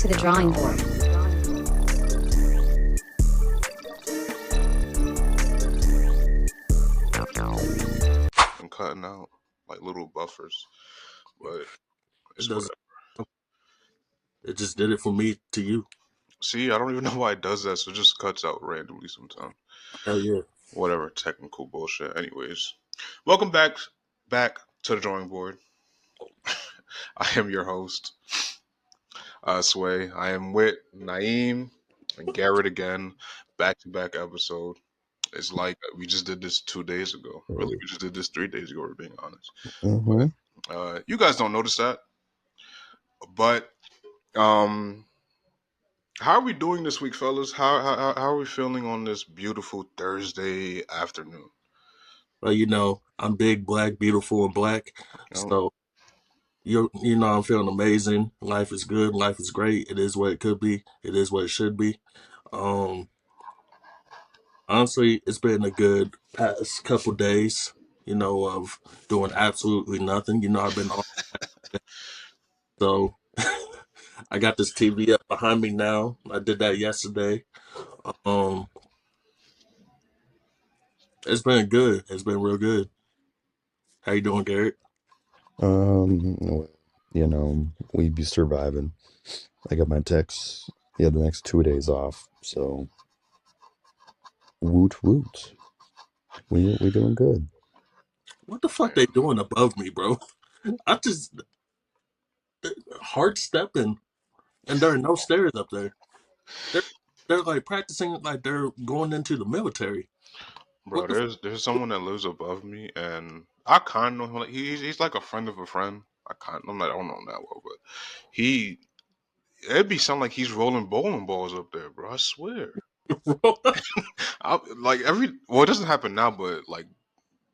to the drawing board. I'm cutting out like little buffers, but it's It does. whatever. It just did it for me to you. See, I don't even know why it does that, so it just cuts out randomly sometimes. Hell yeah. Whatever technical bullshit. Anyways, welcome back to the drawing board. I am your host, Sway. I am with Naim and Garrett again, back to back episode. It's like we just did this 2 days ago. Really, we just did this 3 days ago. We're being honest. Mm-hmm. But you guys don't notice that. But how are we doing this week, fellas? How are we feeling on this beautiful Thursday afternoon? Well, you know, I'm big, black, beautiful, and black. You know? So you know, I'm feeling amazing. Life is good. Life is great. It is what it could be. It is what it should be. Honestly, it's been a good past couple days. You know, of doing absolutely nothing. You know, I've been on. So I got this TV up behind me now. I did that yesterday. Um, it's been good. It's been real good. How you doing, Garrett? Well, we be surviving. I got my text. Yeah, the next 2 days off. So, woot woot. We doing good. What the fuck they doing above me, bro? I just hard stepping, and there are no stairs up there. They're like practicing like they're going into the military. Bro, there's someone that lives above me, and I kind of know him. Like he's like a friend of a friend. I don't know him that well, but it'd be sound like he's rolling bowling balls up there, bro. I swear. It doesn't happen now, but like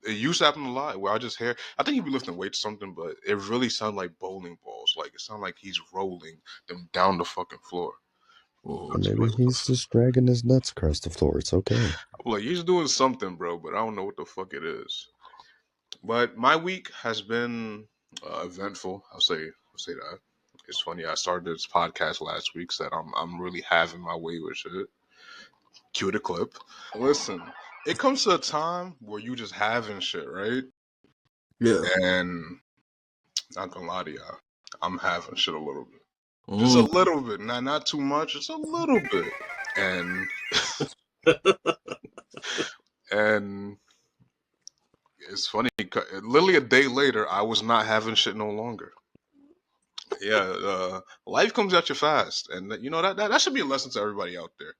it used to happen a lot. Where I just hear, I think he'd be lifting weights or something, but it really sounded like bowling balls. Like it sounded like he's rolling them down the fucking floor. Maybe he's just dragging his nuts across the floor. It's okay. Like he's doing something, bro, but I don't know what the fuck it is. But my week has been eventful. I'll say that. It's funny. I started this podcast last week. Said I'm really having my way with shit. Cue the clip. Listen, it comes to a time where you just having shit, right? Yeah. And not gonna lie to y'all, I'm having shit a little bit. Just a little bit, not too much. Just a little bit, and and it's funny. Literally a day later, I was not having shit no longer. Yeah, life comes at you fast, and you know that should be a lesson to everybody out there.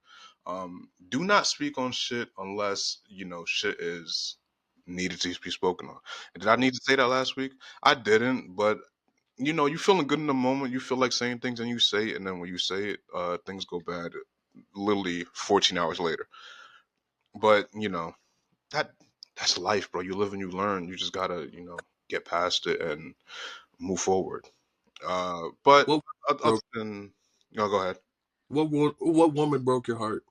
Do not speak on shit unless you know shit is needed to be spoken on. And did I need to say that last week? I didn't, but you know, you feeling good in the moment. You feel like saying things, and you say it, and then when you say it, things go bad. Literally 14 hours later. But you know that's life, bro. You live and you learn. You just gotta get past it and move forward. But What other than go ahead. what woman broke your heart?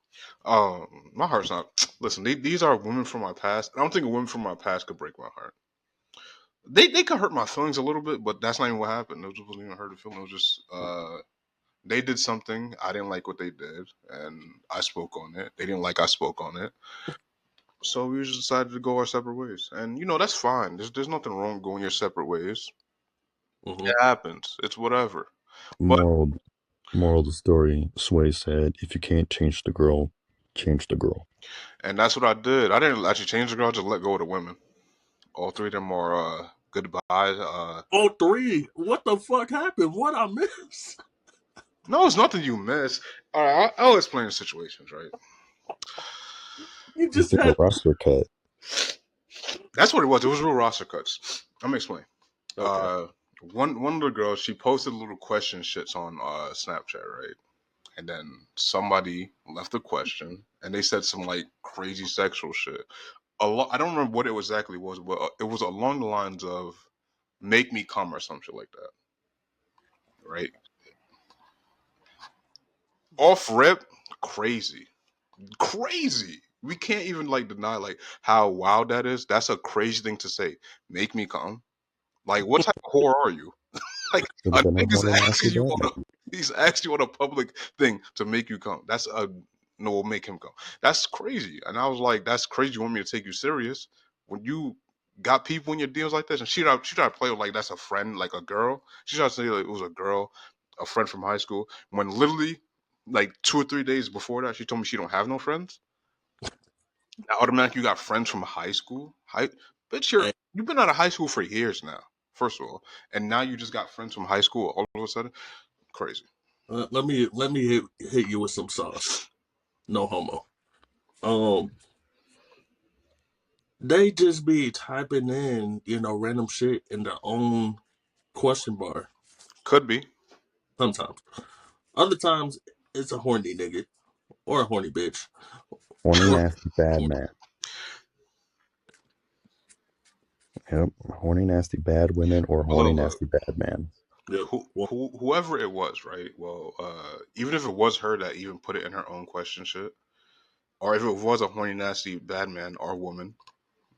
My heart's not. Listen, these are women from my past. I don't think a woman from my past could break my heart. They could hurt my feelings a little bit, but that's not even what happened. It wasn't even hurt a feeling. It was just they did something. I didn't like what they did, and I spoke on it. They didn't like I spoke on it. So we just decided to go our separate ways, and you know that's fine. There's nothing wrong going your separate ways. Mm-hmm. It happens. It's whatever. Moral of the story, Sway said, if you can't change the girl, change the girl. And that's what I did. I didn't actually change the girl, I just let go of the women. All three of them are goodbye. All three? What the fuck happened? What I missed? No, it's nothing you miss. All right, I'll explain the situations, right? You just had a roster cut. That's what it was. It was real roster cuts. I'm gonna explain. Okay. One of the girls, she posted little question shits on Snapchat, right? And then somebody left a question, and they said some like crazy sexual shit. I don't remember what it exactly was, but it was along the lines of "make me come" or some shit like that, right? Off rip, crazy. We can't even like deny like how wild that is. That's a crazy thing to say. Make me come. Like, what type of whore are you? Like, a nigga's asking you on He's asked you on a public thing to make you come. That's a no, will make him come. That's crazy. And I was like, that's crazy. You want me to take you serious when you got people in your deals like this? And she tried to play with like that's a friend, like a girl. She tried to say like it was a girl, a friend from high school. When literally like 2 or 3 days before that, she told me she don't have no friends. Now automatically you got friends from high school. Bitch, Hey, you've been out of high school for years now. First of all, and now you just got friends from high school all of a sudden. Crazy. let me hit you with some sauce. No homo. Um, they just be typing in, random shit in their own question bar Could be. sometimes. Other times, it's a horny nigga or a horny bitch Horny or nasty bad horny. man. Yep. Horny nasty bad women or But horny look, nasty bad man. Yep. Well, whoever it was, right? Well, even if it was her that even put it in her own question shit, or if it was a horny, nasty, bad man or woman,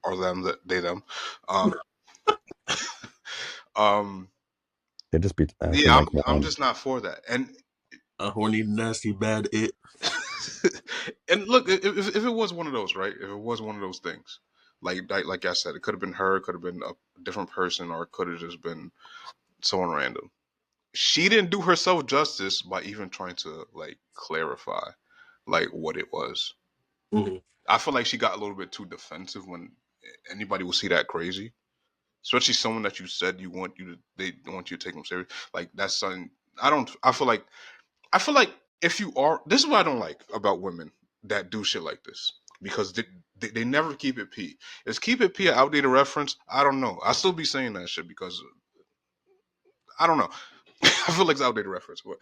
or them, that they them, um, um, They just be acting yeah, like I'm one. just not for that. And a horny, nasty, bad it. and look, if it was one of those, right? If it was one of those things, like I said, it could have been her, it could have been a different person, or it could have just been someone random. She didn't do herself justice by even trying to like clarify like what it was. Hmm. I feel like she got a little bit too defensive when anybody will see that crazy, especially someone that you said they want you to take them serious. Like that's something I don't. I feel like if you are, this is what I don't like about women that do shit like this because they never keep it P. Is keep it P an outdated reference? I don't know. I still be saying that shit because I don't know. I feel like it's outdated reference, but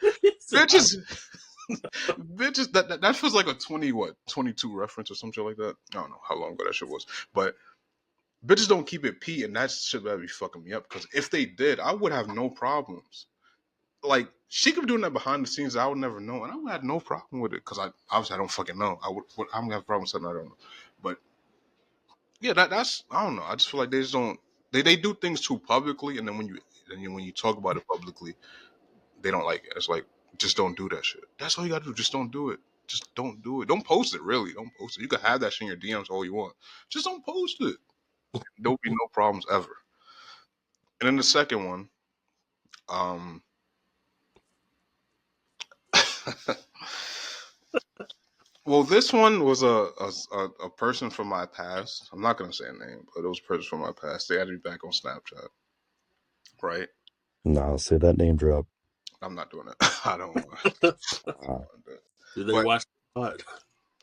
bitches, bitches, that feels like a 22 reference or some shit like that. I don't know how long ago that shit was, but bitches don't keep it P, and that shit better be fucking me up. Because if they did, I would have no problems. Like she could be doing that behind the scenes, I would never know, and I would have no problem with it. Because I obviously I don't fucking know. I'm gonna have a problem with something I don't know. But yeah, that's I don't know. I just feel like they just don't. They do things too publicly, and then when you talk about it publicly, they don't like it. It's like just don't do that shit. That's all you gotta do. Just don't do it. Just don't do it. Don't post it. Really, don't post it. You can have that shit in your DMs all you want. Just don't post it. There'll be no problems ever. And then the second one, um, well, this one was a person from my past. I'm not gonna say a name, but it was a person from my past. They added me back on Snapchat, right? Nah, say that name drop. I'm not doing it. I don't want Ah, to do it. Do they But watch the pod?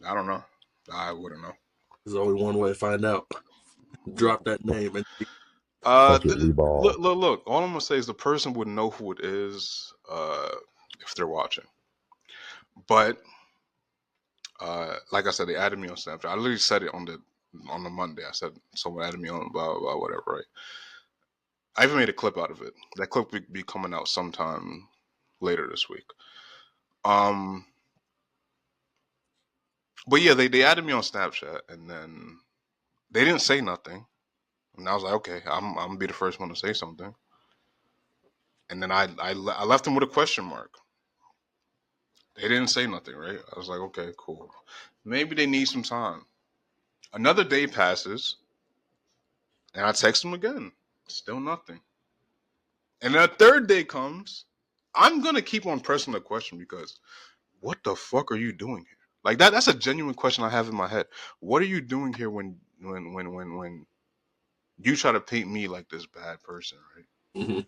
I don't know. I wouldn't know. There's only one way to find out. Drop that name and Uh, fuck it, th- we ball. look. All I'm gonna say is the person would know who it is, if they're watching. But like I said, they added me on Snapchat. I literally said it on the Monday. I said someone added me on blah blah, blah whatever. Right. I even made a clip out of it. That clip will be coming out sometime later this week. Um, but yeah, they added me on Snapchat, and then they didn't say nothing. And I was like, okay, I'm gonna be the first one to say something. And then I left them with a question mark. They didn't say nothing, right? I was like, okay, cool. Maybe they need some time. Another day passes, and I text them again. Still nothing. And then a third day comes. I'm gonna keep on pressing the question because what the fuck are you doing here? Like that's a genuine question I have in my head. What are you doing here when you try to paint me like this bad person, right? hmm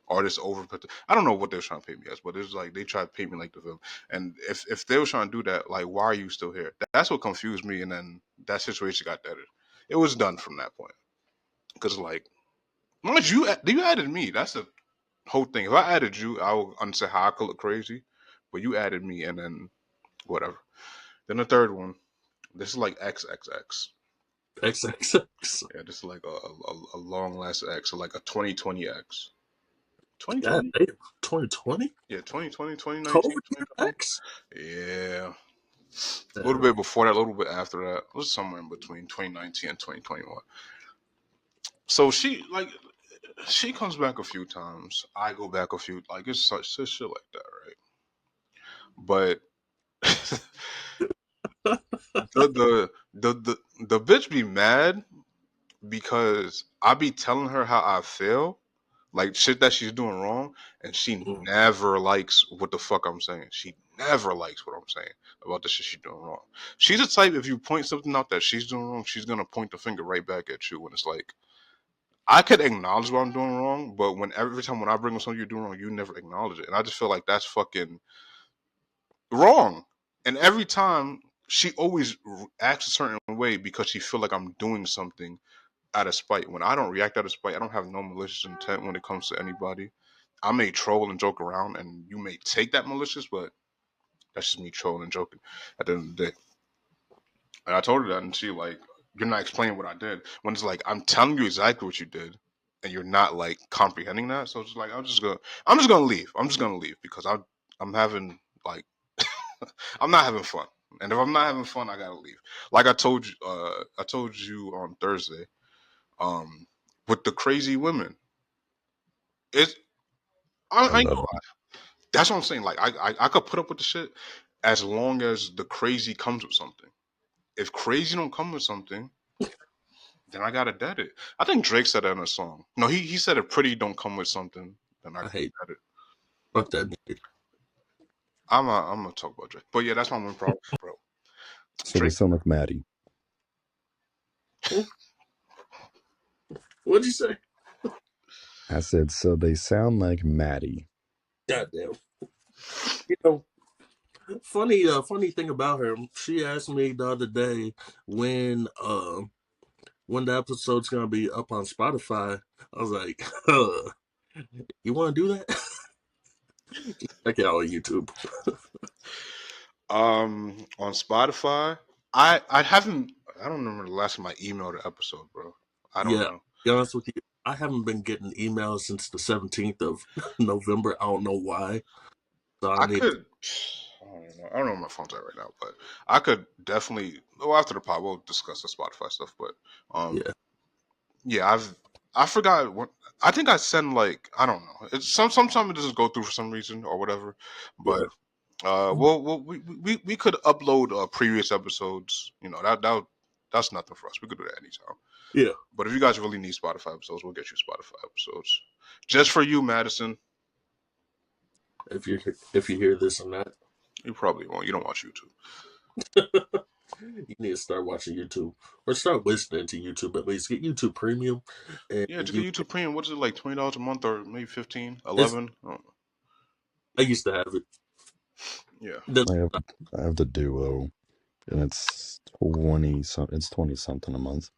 Or this over I don't know what they were trying to paint me as, but it's like they try to paint me like the villain. And if they were trying to do that, like why are you still here? That's what confused me. And then that situation got deaded. It was done from that point because like, once you added me, that's the whole thing. If I added you, I would understand how I could look crazy, but you added me, and then whatever. Then the third one, this is like XXX. XXX. Yeah, this is like a long last X, so like a 2020 X. God 2020? damn. 2020? Yeah, 2020, 2019, COVID year 2021. X? Yeah. A little Damn. bit before that, a little bit after that. It was somewhere in between 2019 and 2021. So she comes back a few times. I go back a few. Like it's such shit like that, right? But the bitch be mad because I be telling her how I feel, like shit that she's doing wrong, and she Mm. never likes what the fuck I'm saying. She never likes what I'm saying about the shit she's doing wrong. She's the type, if you point something out that she's doing wrong, she's gonna point the finger right back at you. When it's like, I could acknowledge what I'm doing wrong, but when every time when I bring up something you're doing wrong, you never acknowledge it, and I just feel like that's fucking wrong. And every time she always acts a certain way because she feel like I'm doing something out of spite. When I don't react out of spite, I don't have no malicious intent when it comes to anybody. I may troll and joke around, and you may take that malicious, but that's just me trolling and joking at the end of the day. And I told her that, and she like, you're not explaining what I did. When it's like, I'm telling you exactly what you did, and you're not like comprehending that. So it's just like, I'm just gonna leave. I'm just gonna leave because I'm having like, I'm not having fun. And if I'm not having fun, I gotta leave. Like I told you on Thursday, um, with the crazy women. It's I I ain't love gonna them. lie. That's what I'm saying. Like I could put up with the shit as long as the crazy comes with something. If crazy don't come with something, then I gotta dead it. I think Drake said that in a song. No, he said if pretty don't come with something, then I I gotta hate dead it. fuck that nigga. I'm gonna talk about Drake. But yeah, that's my one problem, bro. So they Drake. sound like Maddie. Hmm? What'd you say? I said, so they sound like Maddie. Goddamn. You know, funny thing about her. She asked me the other day when the episode's gonna be up on Spotify. I was like, you want to do that? Check it out on YouTube. On Spotify, I haven't. I don't remember the last time I emailed an episode, bro. I don't Yeah, to know. be honest with you, I haven't been getting emails since the 17th of November. I don't know why. So I I need. could. I don't know. I don't know where my phone's at right now, but I could definitely. Well, after the pod, we'll discuss the Spotify stuff. But Yeah, yeah, I forgot what. I think I send like I don't know. It's sometimes it doesn't go through for some reason or whatever. yeah, But we could upload previous episodes. You know that's nothing for us. We could do that anytime. yeah. But if you guys really need Spotify episodes, we'll get you Spotify episodes just for you, Madison. If you hear this and that, You probably won't. You don't watch YouTube. you need to start watching YouTube or start listening to YouTube at least. Get YouTube Premium, and Yeah, to get you. YouTube Premium, what is it like $20 a month or maybe 15, It's 11? I used to have it. Yeah, Then I have the duo, and it's 20 something. It's 20 something a month.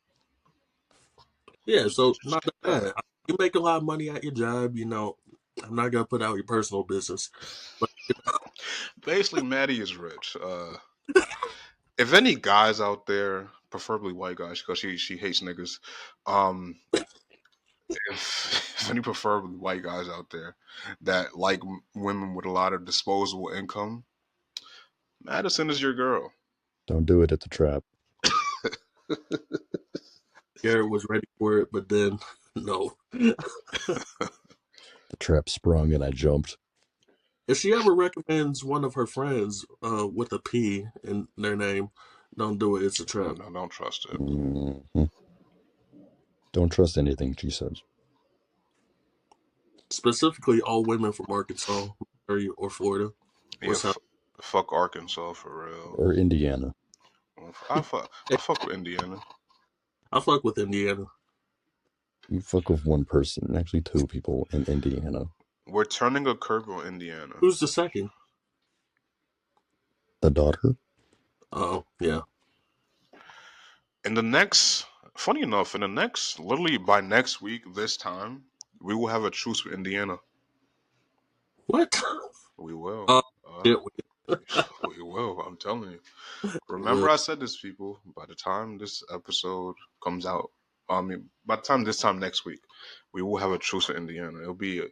yeah, so just not get that that. bad. You make a lot of money at your job. I'm not gonna put out your personal business, but Basically, Maddie is rich. If any guys out there, preferably white guys, because she hates niggas. Um, if any preferably white guys out there that like women with a lot of disposable income, Madison is your girl. Don't do it at the trap. Garrett was ready for it, but then no. The trap sprung and I jumped. If she ever recommends one of her friends with a P in their name, don't do it. It's a Oh trap. no, don't trust it. Mhm. Don't trust anything she says. Specifically, all women from Arkansas, Missouri, or Florida, or Yeah, South. fuck Arkansas for real. Or Indiana. Hey, I fuck with Indiana. I fuck with Indiana. You fuck with one person, actually two people in Indiana. We're turning a curve on Indiana. Who's the second? The daughter? Oh, yeah. In the next, funny enough, in the next, literally by next week, this time, we will have a truce with Indiana. What? We will. Oh, Uh, shit. we will. I'm telling you. We Remember, will. I said this, people. By the time this episode comes out, I mean, by the time this time next week, we will have a truce with Indiana. It'll be.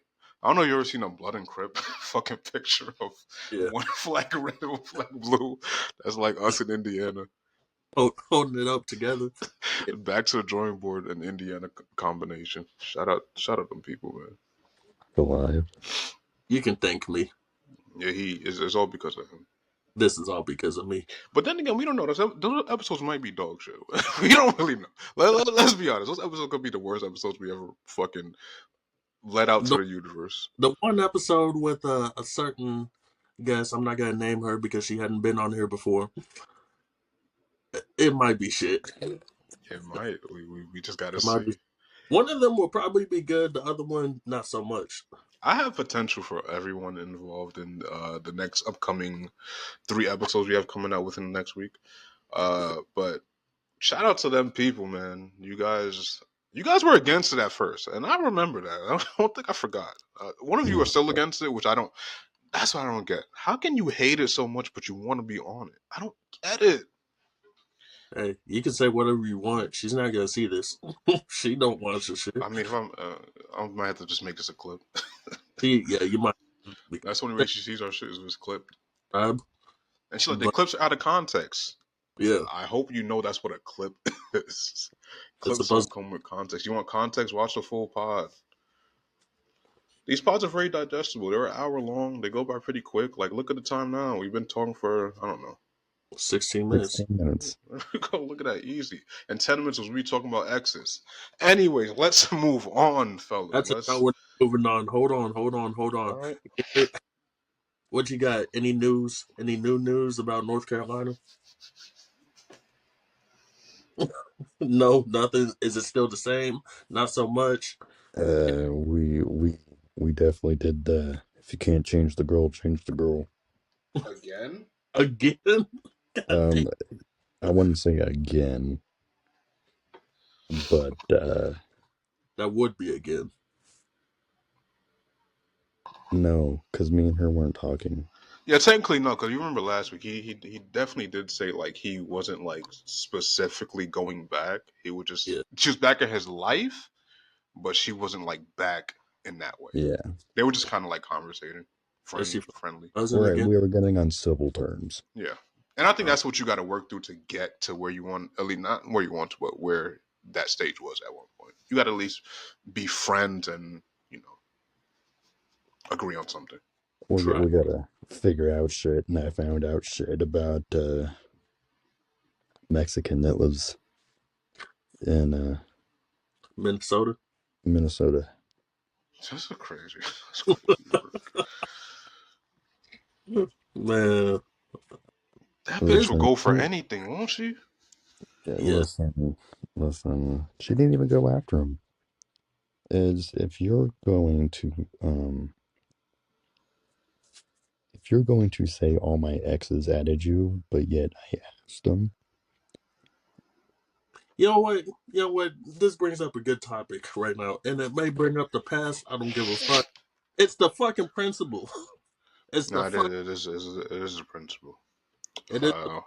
I don't know. You ever seen a blood and crip fucking picture of Yeah. one flag red and one flag blue? That's like us in Indiana. Holding it up together. Yeah. Back to the drawing board and Indiana combination. Shout out them people, man. Goliath. You can thank me. Yeah, it's all because of him. This is all because of me. But then again, we don't know. Those episodes might be dog shit. We don't really know. Let's be honest. Those episodes could be the worst episodes we ever fucking let out to The the universe. the one episode with a certain guest, I'm not gonna name her because she hadn't been on here before. It might be shit. It might. We just gotta It might be. see. One of them will probably be good. The other one, not so much. I have potential for everyone involved in the next upcoming 3 episodes we have coming out within the next week. But shout out to them people, man. You guys were against it at first, and I remember that. I don't think I forgot. One of you are Yeah. still against it, which I don't. That's what I don't get. How can you hate it so much, but you want to be on it? I don't get it. Hey, you can say whatever you want. She's not gonna see this. She don't watch the shit. I mean, if I might have to just make this a clip. Yeah, you might That's the only way she sees our shit is clipped. subscribe, And she like the but clips are out of context. yeah, I hope you know that's what a clip is. it's Clips don't supposed. come with context. You want context? Watch the full pod. These pods are very digestible. They're an hour long. They go by pretty quick. Like, look at the time now. We've been talking for I don't know. 16 minutes. 16 minutes. Go look at that easy. And 10 minutes was me talking about exes. Anyways, let's move on, fellas. That's Let's. about what moving on. Hold All on. right. What you got? Any news? Any new news about North Carolina? No, nothing. Is it still the same? Not so much. We definitely did the if you can't change the girl, change the girl. Again? Again? God damn. Um, I wouldn't say again, but That would be again. no, because me and her weren't talking. Yeah, technically no, because you remember last week he definitely did say like he wasn't like specifically going back. He would just Yeah. she was back in his life, but she wasn't like back in that way. Yeah, They were just kind of like conversating, Is she friendly. buzzing right. again? We were getting on civil terms. Yeah, and I think Uh, that's what you got to work through to get to where you want. At least not where you want to, but where that stage was at one point. You got to at least be friends and agree on something. try. We gotta figure out shit, and I found out shit about Mexican that lives in Minnesota? Minnesota. This is crazy. That's crazy work. Man. That bitch will This, Listen, go for anything, won't she? yeah. listen. She didn't even go after him. Is if you're going to say all my exes added you, but yet I asked them. You know what? You know what? This brings up a good topic right now. And it may bring up the past. I don't give a fuck. It's the fucking principle. It's the No, fuck. it is a principle. It is. Uh,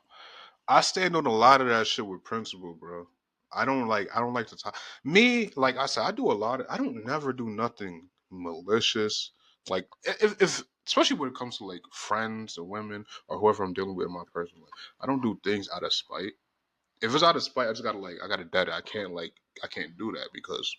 I stand on a lot of that shit with principle, bro. I don't like to talk. Me, like I said, I do a lot of. I don't never do nothing malicious. Like if especially when it comes to like friends or women or whoever I'm dealing with in my personal life, I don't do things out of spite. If it's out of spite, I gotta dead it. I can't do that because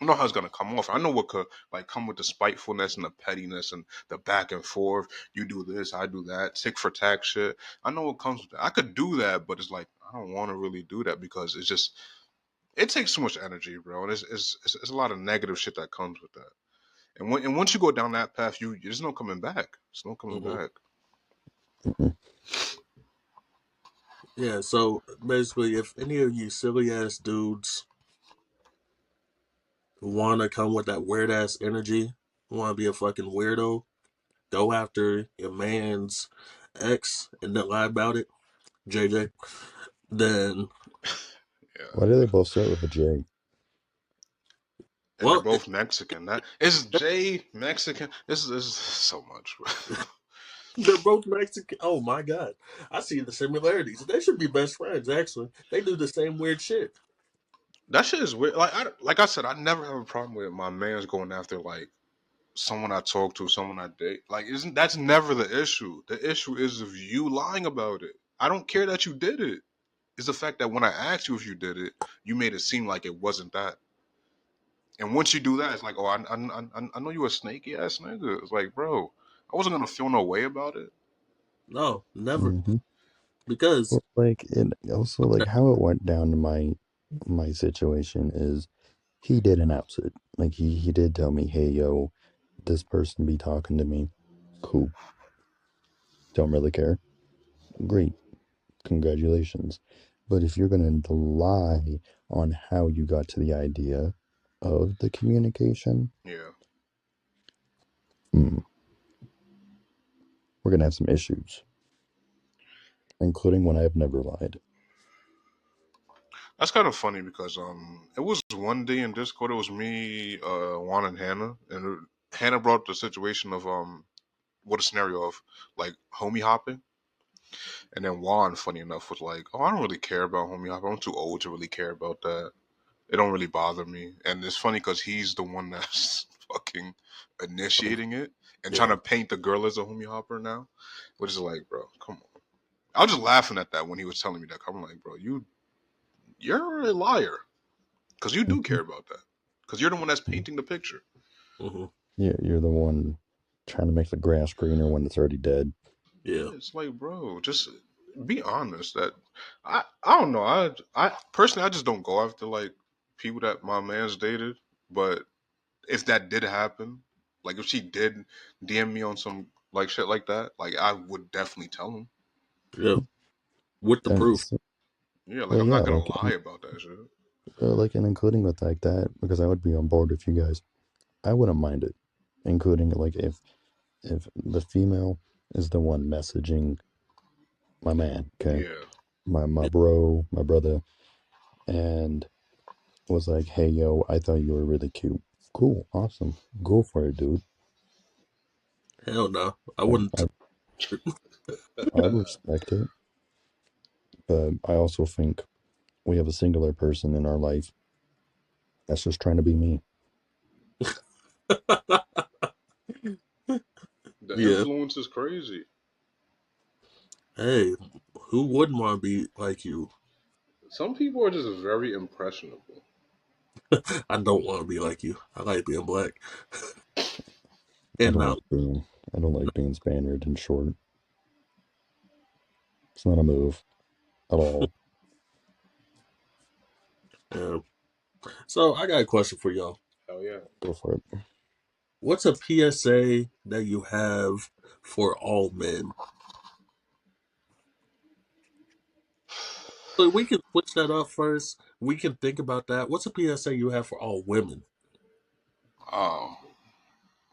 I know how it's gonna come off. I know what could like come with the spitefulness and the pettiness and the back and forth. You do this, I do that, tick for tack shit. I know what comes with that. I could do that, but it's like I don't want to really do that because it takes too much energy, bro. And it's a lot of negative shit that comes with that. And once you go down that path, there's no coming back. There's no coming Mhm. back. Mm-mm. Yeah, so basically, if any of you silly ass dudes want to come with that weird ass energy, want to be a fucking weirdo, go after your man's ex and then lie about it, JJ, then, Yeah. Why do they both start with a J? And they're well, both Mexican. That is Jay Mexican. This is so much, bro. they're both Mexican. Oh my God. I see the similarities. They should be best friends, actually. They do the same weird shit. That shit is weird. Like I said, I never have a problem with my man's going after like someone I talk to, someone I date. Like, isn't that's never the issue? The issue is of you lying about it. I don't care that you did it. It's the fact that when I asked you if you did it, you made it seem like it wasn't that. And once you do that, it's like, oh, I know you a snaky ass nigga. It's like, bro, I wasn't gonna feel no way about it. No, never. Hmm. Because Well, like it also like how it went down to my situation is he did announce it. Like he did tell me, hey yo, this person be talking to me. Cool. Don't really care. Great. Congratulations. But if you're gonna lie on how you got to the idea of the communication, Yeah, hmm, we're gonna have some issues, including when I've never lied. that's kind of funny because it was one day in Discord. It was me, Juan, and Hannah, and Hannah brought up the situation of what a scenario of like homie hopping, and then Juan, funny enough, was like, "Oh, I don't really care about homie hopping. I'm too old to really care about that. It don't really bother me." And it's funny because he's the one that's fucking initiating it and trying yeah, to paint the girl as a homie hopper now, which is like, bro, come on. I was just laughing at that when he was telling me that. I'm like, bro, you're a liar because you do Mhm. care about that because you're the one that's painting the picture. hmm Yeah, you're the one trying to make the grass greener when it's already dead. yeah, Yeah, it's like, bro, just be honest. That I don't know. I personally I just don't go after like people that my man's dated. But if that did happen, like if she did DM me on some like shit like that, like I would definitely tell him. yeah. With the And proof. Yeah, like well, I'm yeah, not gonna lie about that shit. like and including with like that because I would be on board with you guys. I wouldn't mind it, including like if the female is the one messaging my man, okay, Yeah, my Yeah, bro, my brother, and was like, hey yo, I thought you were really cute. Cool, awesome, go for it, dude. hell no. I I wouldn't. I, I respect it, but I also think we have a singular person in our life that's just trying to be me. the Yeah. influence is crazy. Hey, who wouldn't want to be like you? Some people are just very impressionable. I don't want to be like you. I like being black. I And don't now, like being I don't like being Spaniard and short. It's not a move at all. yeah. So I got a question for y'all. Hell yeah. Go for it. What's a PSA that you have for all men? So we can switch that up first. We can think about that. What's a PSA you have for all women? Oh,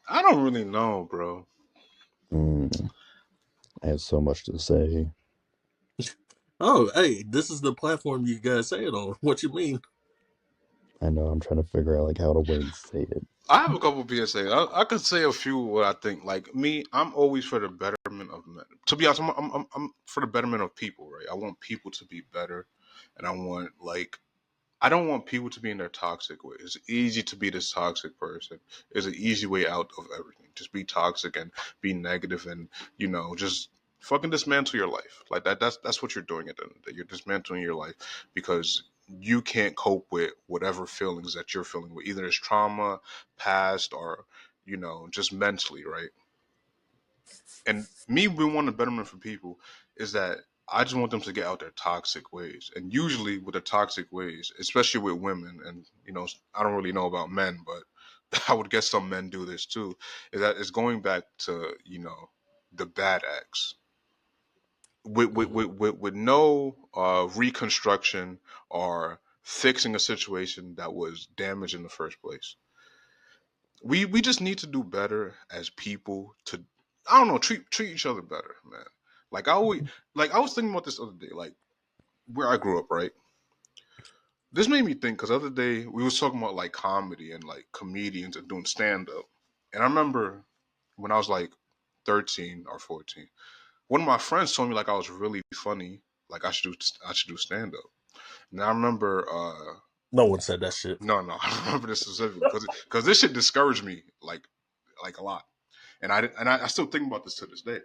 I don't really know, bro. Mm, I have so much to say. Oh, hey, this is the platform you guys say it on. What you mean? I know I'm trying to figure out like how to word say it. I have a couple PSAs. I could say a few what I think. Like me, I'm always for the betterment of men. To be honest, I'm for the betterment of people, right? I want people to be better, and I want like I don't want people to be in their toxic way. It's easy to be this toxic person. It's an easy way out of everything. Just be toxic and be negative and, just fucking dismantle your life. Like that's what you're doing at the end of the day. You're dismantling your life because you can't cope with whatever feelings that you're feeling with. Either it's trauma, past, or, just mentally, right? And me being one of the betterment for people is that I just want them to get out their toxic ways. And usually with the toxic ways, especially with women, and I don't really know about men, but I would guess some men do this too, is that it's going back to, the bad acts. Hmm. With no reconstruction or fixing a situation that was damaged in the first place. We just need to do better as people to I don't know treat each other better, man. Like I always like I was thinking about this other day, like where I grew up, right? This made me think because the other day we was talking about like comedy and like comedians and doing stand up, and I remember when I was like 13 or 14, one of my friends told me like I was really funny, like I should do stand up, and I remember No one said that shit. no I remember this specifically because this shit discouraged me like a lot. And I still think about this to this day.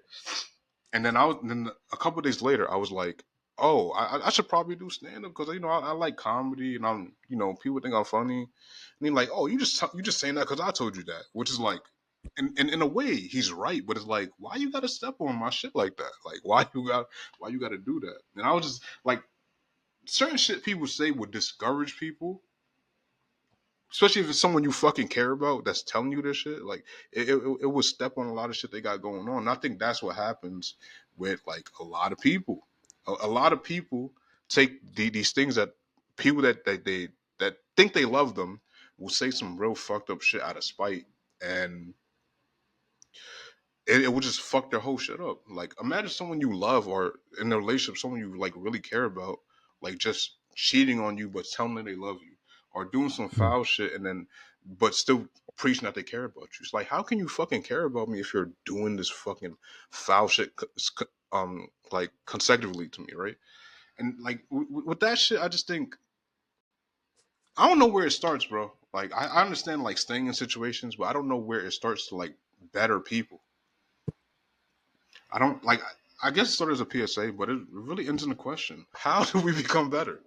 And then a couple of days later, I was like, oh, I should probably do stand up because I like comedy and people think I'm funny. And he's like, oh, you just saying that because I told you that, which is like And in a way, he's right, but it's like, why you gotta step on my shit like that? Like, why you gotta do that? And I was just like, certain shit people say would discourage people, especially if it's someone you fucking care about that's telling you this shit. Like, it would step on a lot of shit they got going on. And I think that's what happens with like a lot of people. A lot of people take these things that people that think they love them will say some real fucked up shit out of spite, and it would just fuck their whole shit up. Like, imagine someone you love or in a relationship, someone you like really care about, like just cheating on you but telling them they love you, or doing some Mm. foul shit and then but still preaching that they care about you. It's like, how can you fucking care about me if you're doing this fucking foul shit like consecutively to me, right? And like with that shit, I just think I don't know where it starts, bro. Like I understand like staying in situations, but I don't know where it starts to like better people. I don't like. I guess it started as a PSA, but it really ends in a question: how do we become better?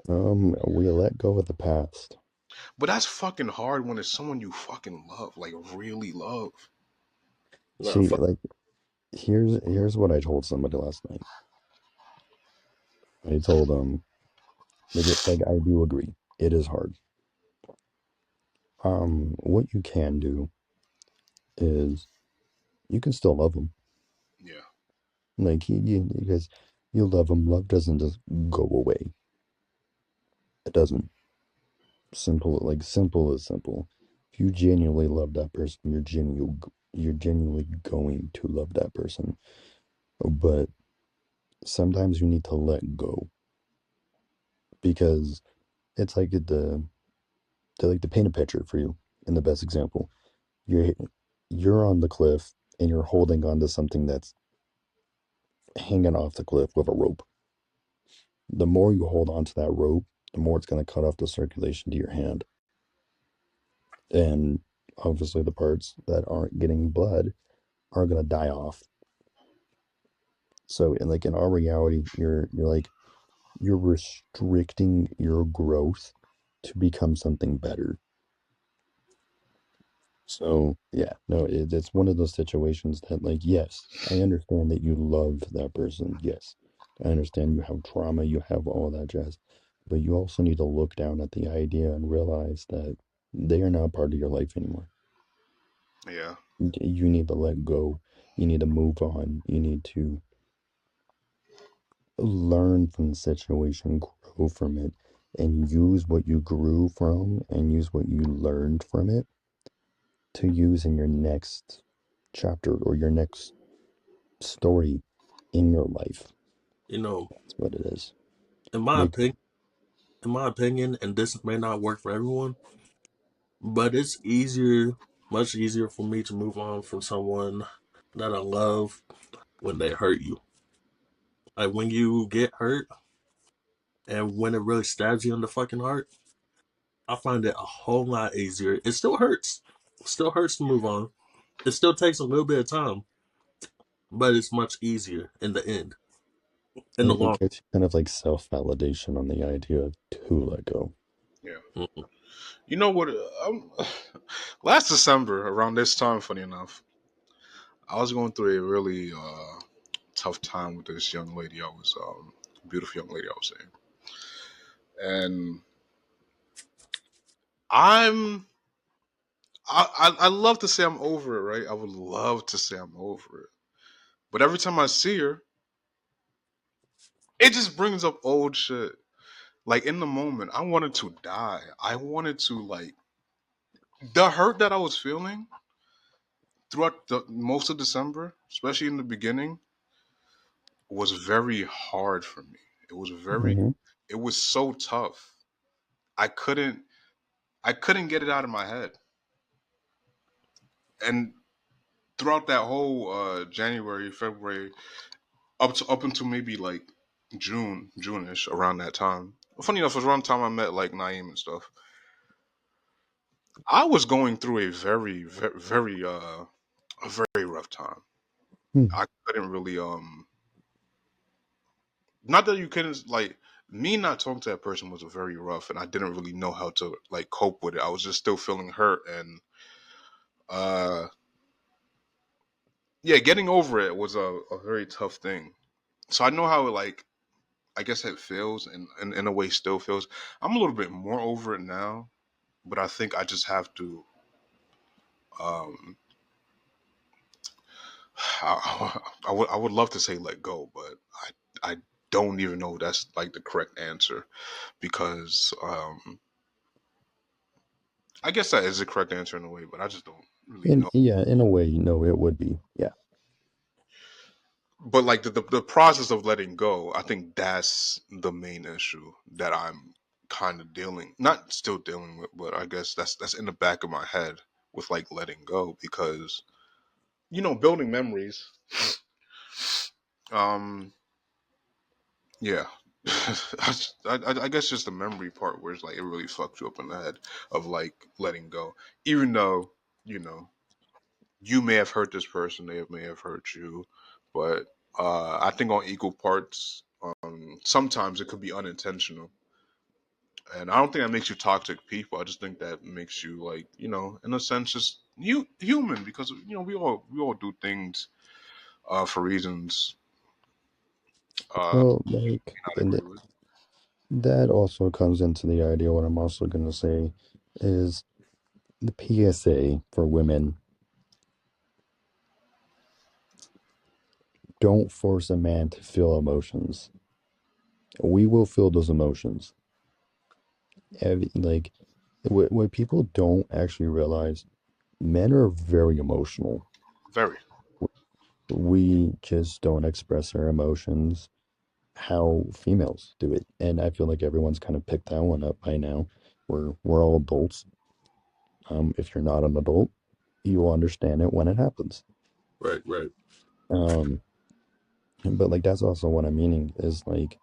We let go of the past. But that's fucking hard when it's someone you fucking love, like really love. No, See, fuck. like here's what I told somebody last night. I told them like I do agree. It is hard. What you can do is you can still love them. Yeah, Like because you love them. Love doesn't just go away. It doesn't. Simple is simple. If you genuinely love that person, you're genuinely going to love that person. But sometimes you need to let go because it's like to paint a picture for you. In the best example, you're you're on the cliff and you're holding on to something that's hanging off the cliff with a rope. The more you hold on to that rope, the more it's going to cut off the circulation to your hand. And obviously, the parts that aren't getting blood are going to die off. So, in our reality, you're restricting your growth to become something better. So, yeah, no, it's one of those situations that, like, yes, I understand that you love that person. Yes, I understand you have trauma, you have all that jazz, but you also need to look down at the idea and realize that they are not part of your life anymore. yeah, You need to let go. You need to move on. You need to learn from the situation, grow from it, and use what you grew from and use what you learned from it to use in your next chapter or your next story in your life. You know, That's what it is. in my Like, opinion, and this may not work for everyone, but it's easier, much easier for me to move on from someone that I love when they hurt you. Like when you get hurt and when it really stabs you in the fucking heart, I find it a whole lot easier. It still hurts. It still hurts to move on. It still takes a little bit of time, but it's much easier in the end, in the it long. gives you kind of like self-validation on the idea to let go. yeah. Mm. You know what? Last December, around this time, funny enough, I was going through a really tough time with this young lady. I was beautiful young lady. I was saying, and I'm. I love to say I'm over it, right? I would love to say I'm over it. But every time I see her, it just brings up old shit. Like in the moment, I wanted to die. I wanted to like the hurt that I was feeling throughout the most of December, especially in the beginning, was very hard for me. It was very Hmm. it was so tough. I couldn't I couldn't get it out of my head. And throughout that whole January, February, up until maybe like June-ish, around that time. Funny enough, it was around the time I met like Naim and stuff. I was going through a a very rough time. Hmm. I couldn't really not that you couldn't like me not talking to that person was very rough and I didn't really know how to like cope with it. I was just still feeling hurt and Uh, yeah, getting over it was a very tough thing. So I know how it like I guess it feels and in a way still feels. I'm a little bit more over it now, but I think I just have to um I would love to say let go, but I don't even know if that's like the correct answer because I guess that is the correct answer in a way, but I just don't really In know. yeah, in a way, no, it would be. Yeah. But like the process of letting go, I think that's the main issue that I'm kind of dealing, not still dealing with, but I guess that's in the back of my head with like letting go because building memories. Um, yeah, I guess just the memory part where it's like it really fucks you up in the head of like letting go, even though you know you may have hurt this person, they may have hurt you, but I think on equal parts. Sometimes it could be unintentional, and I don't think that makes you toxic people. I just think that makes you like in a sense, just you human because we all do things for reasons Well, we like, may not and agree with. that also comes into the idea. What I'm also going to say is the PSA for women: don't force a man to feel emotions. We will feel those emotions. Like, what people don't actually realize, men are very emotional. Very. We just don't express our emotions how females do it. And I feel like everyone's kind of picked that one up by now. We're all adults. If you're not an adult, you will understand it when it happens. Right, right, Um, but like that's also what I'm meaning is like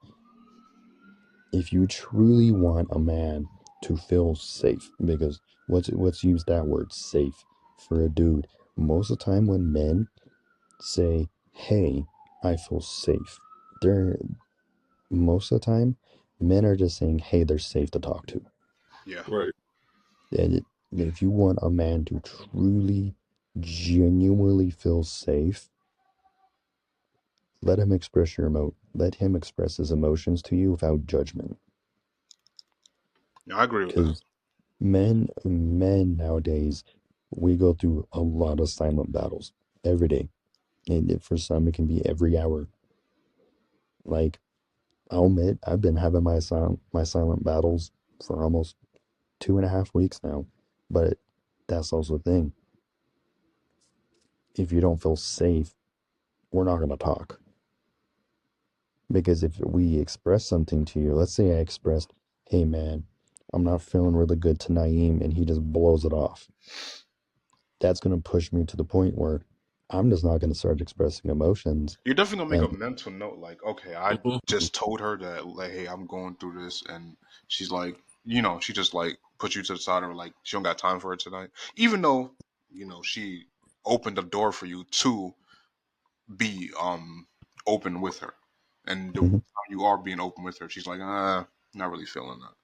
if you truly want a man to feel safe, because let's use that word safe for a dude. Most of the time when men say, "Hey, I feel safe," they're most of the time men are just saying, "Hey, they're safe to talk to." Yeah. right. And if you want a man to truly, genuinely feel safe, let him express let him express his emotions to you without judgment. Yeah, I agree with that. Because men nowadays, we go through a lot of silent battles every day. And for some, it can be every hour. Like, I'll admit, I've been having my silent battles for almost 2.5 weeks now. But that's also the thing. If you don't feel safe, we're not going to talk. Because if we express something to you, let's say I expressed, hey man, I'm not feeling really good to Naim, and he just blows it off. That's going to push me to the point where I'm just not going to start expressing emotions. You're definitely gonna make And a mental note, like, okay, I Hmm. just told her that, like, hey, I'm going through this, and she's like, she just like put you to the side and like she don't got time for it tonight, even though she opened the door for you to be open with her, and the mhm, time you are being open with her, she's like, not really feeling that.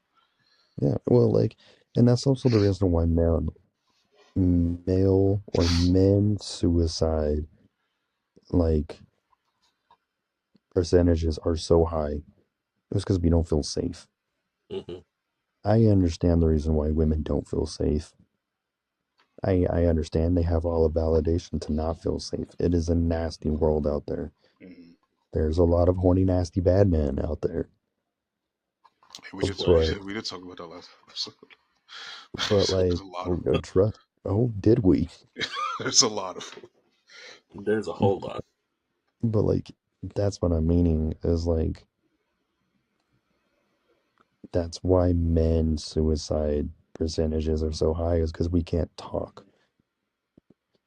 yeah, well, like, and that's also the reason why male or men suicide like percentages are so high. It's because we don't feel safe. Hmm. I understand the reason why women don't feel safe. I understand they have all the validation to not feel safe. It is a nasty world out there. Hmm. There's a lot of horny, nasty bad men out there. We Of did course. But we did talk about that last episode. There's like a lot of trust. Oh, did we? there's a lot of There's a whole lot. But like that's what I'm meaning is like that's why men suicide percentages are so high is because we can't talk.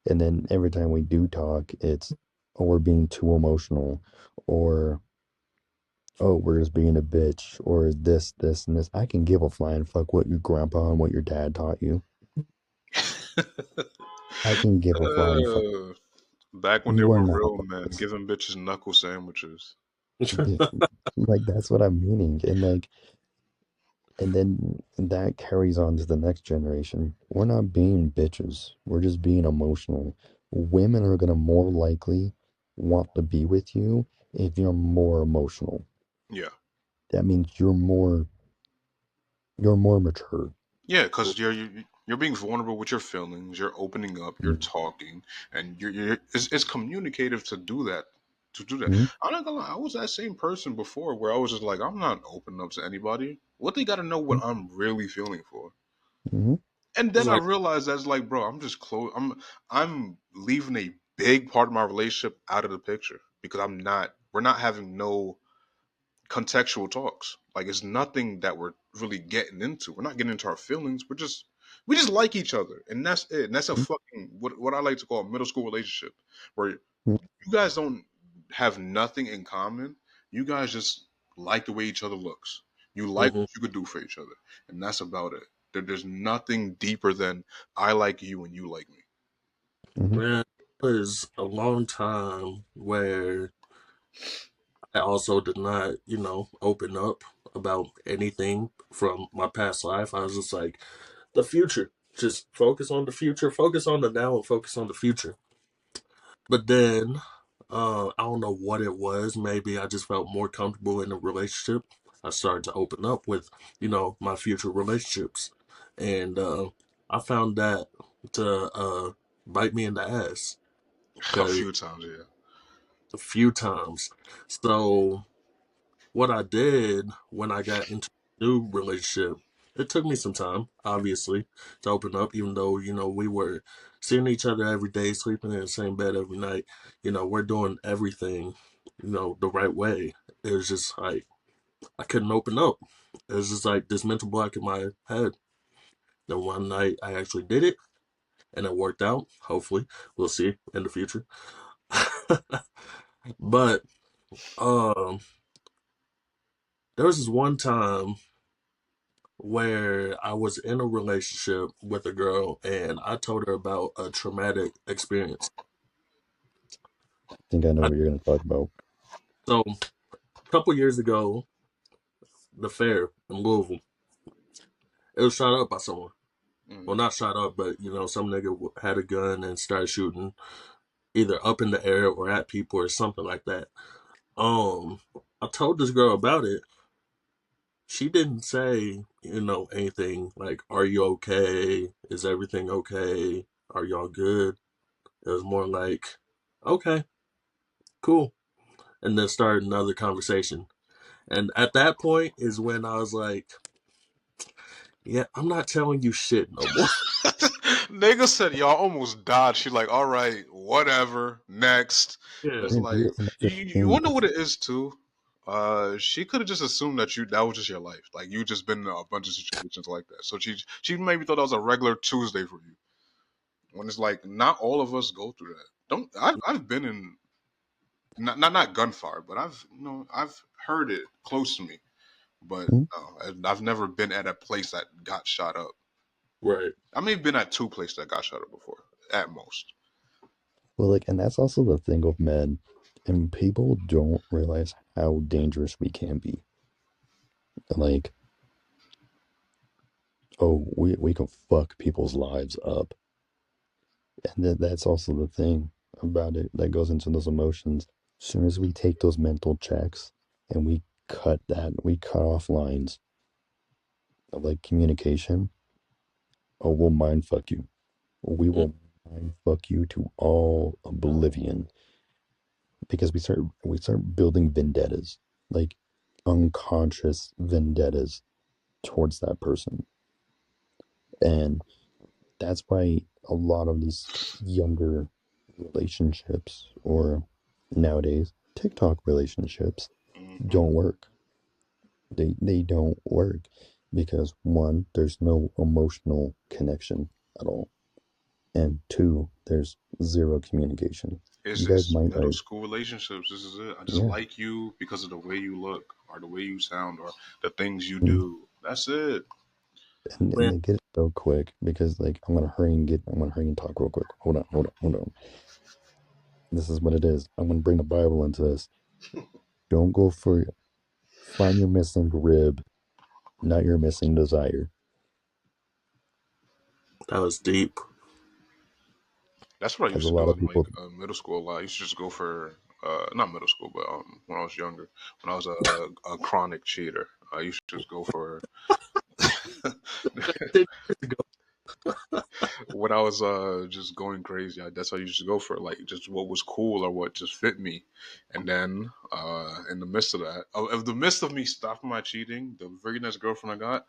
And then every time we do talk, it's oh we're being too emotional or oh we're just being a bitch or this, and this. I can give a flying fuck what your grandpa and what your dad taught you. I can give a flying fuck. uh, back when they You are were not real above men, this. giving bitches knuckle sandwiches. Yeah, like that's what I'm meaning. And like And then that carries on to the next generation. We're not being bitches. We're just being emotional. Women are gonna more likely want to be with you if you're more emotional. Yeah. That means you're more mature. Yeah, because you're being vulnerable with your feelings. You're opening up. You're Mhm. talking, and it's communicative to do that. To do that, Mhm. I'm not gonna lie. I was that same person before, where I was just like, I'm not opening up to anybody. What they got to know what I'm really feeling for. Mhm. And It's then I like, realized that's like, bro, I'm just close. I'm leaving a big part of my relationship out of the picture because I'm not. We're not having no contextual talks. Like it's nothing that we're really getting into. We're not getting into our feelings. We just like each other, and that's it. And that's a Mhm. fucking what I like to call a middle school relationship, where Mhm. you guys don't have nothing in common. You guys just like the way each other looks. You like mhm. what you could do for each other, and that's about it. There's nothing deeper than I like you and you like me. Mhm. Man, it was a long time where I also did not, open up about anything from my past life. I was just like, the future. Just focus on the future, focus on the now, and focus on the future. But then, I don't know what it was. Maybe I just felt more comfortable in a relationship. I started to open up with, my future relationships. And I found that to bite me in the ass A because few times, yeah. a few times. So what I did when I got into a new relationship, it took me some time, obviously, to open up, even though, we were seeing each other every day, sleeping in the same bed every night. We're doing everything, the right way. It was just like, I couldn't open up. It was just like this mental block in my head. Then one night I actually did it and it worked out. Hopefully, we'll see in the future. But um, there was this one time where I was in a relationship with a girl and I told her about a traumatic experience. I think I know I, what you're gonna talk about. so, a couple years ago, the fair in Louisville, it was shot up by someone. Well, Hmm. not shot up, but some nigga had a gun and started shooting either up in the air or at people or something like that. Um, I told this girl about it. She didn't say, anything like, "Are you okay? Is everything okay? Are y'all good?" It was more like, "Okay, cool," and then start another conversation. And at that point is when I was like, yeah, I'm not telling you shit no more. Nigga said y'all almost died. She like, all right, whatever. Next, Yeah, it's like And that's the you thing. wonder what it is too. She could have just assumed that was just your life. Like you just been in a bunch of situations like that. So she maybe thought that was a regular Tuesday for you. When it's like not all of us go through that. Don't I've been in not gunfire, but I've heard it close to me. But Mhm. no, I've never been at a place that got shot up. right. I may have been at two places that got shot up before, at most. Well, like, and that's also the thing with men, and people don't realize how dangerous we can be. Like, oh, we can fuck people's lives up, and that's also the thing about it that goes into those emotions. As soon as we take those mental checks and we cut off lines of like communication. Oh, we'll mind fuck you. We Mm, will mind fuck you to all oblivion because we start building vendettas, like unconscious vendettas towards that person. And that's why a lot of these younger relationships or nowadays TikTok relationships Hmm. don't work. They don't work because one, there's no emotional connection at all. And two, there's zero communication. You guys It's might middle like, school relationships. This is it. I just yeah. like you because of the way you look, or the way you sound, or the things you Mm. do. That's it. And man, they get it so quick because like I'm gonna hurry and talk real quick. Hold on. This is what it is. I'm gonna bring the Bible into this. Don't go for find your missing rib not your missing desire. That was deep. That's what I Because used a to lot do of in like people, middle school a lot. I used to just go for not middle school, but when I was younger, when I was a chronic cheater, I used to just go for Ten years ago. when I was just going crazy. That's what I used to go for, like just what was cool or what just fit me. And then in the midst of that, of the midst of me stopping my cheating, the very next girlfriend I got